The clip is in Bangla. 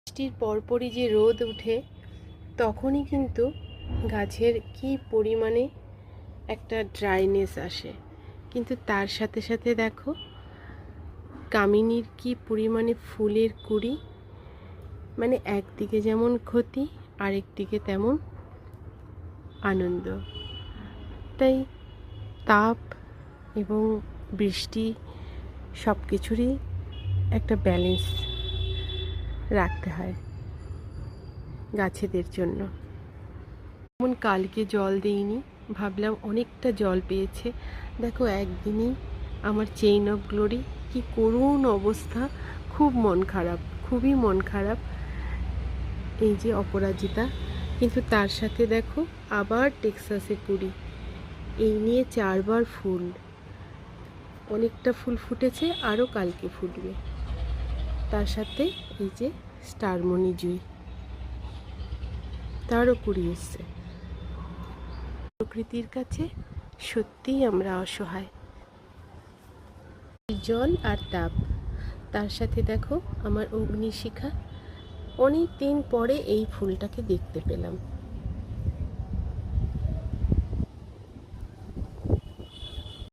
বৃষ্টির পরপরই যে রোদ ওঠে তখনই কিন্তু গাছের কি পরিমাণে একটা ড্রাইনেস আসে, কিন্তু তার সাথে সাথে দেখো কামিনীর কি পরিমাণে ফুলের কুঁড়ি, মানে একদিকে যেমন ক্ষতি আরেকদিকে তেমন আনন্দ। তাই তাপ এবং বৃষ্টি সব কিছুরই একটা ব্যালেন্স রাখতে হয় গাছেদের জন্য। যেমন কালকে জল দিইনি, ভাবলাম অনেকটা জল পেয়েছে, দেখো একদিনই আমার চেইন অফ গ্লোরি কি করুণ অবস্থা, খুব মন খারাপ, খুবই মন খারাপ। এই যে অপরাজিতা, কিন্তু তার সাথে দেখো আবার টেক্সাসে কুড়ি, এই নিয়ে 4বার ফুল, অনেকটা ফুল ফুটেছে, আরও কালকে ফুটবে। তার সাথে এই যে স্টারমণি জুঁই, তারও কুড়ি এসছে। প্রকৃতির কাছে সত্যিই আমরা অসহায়। জল আর তাপ, তার সাথে দেখো আমার অগ্নিশিখা, অনেক দিন পরে এই ফুলটাকে দেখতে পেলাম।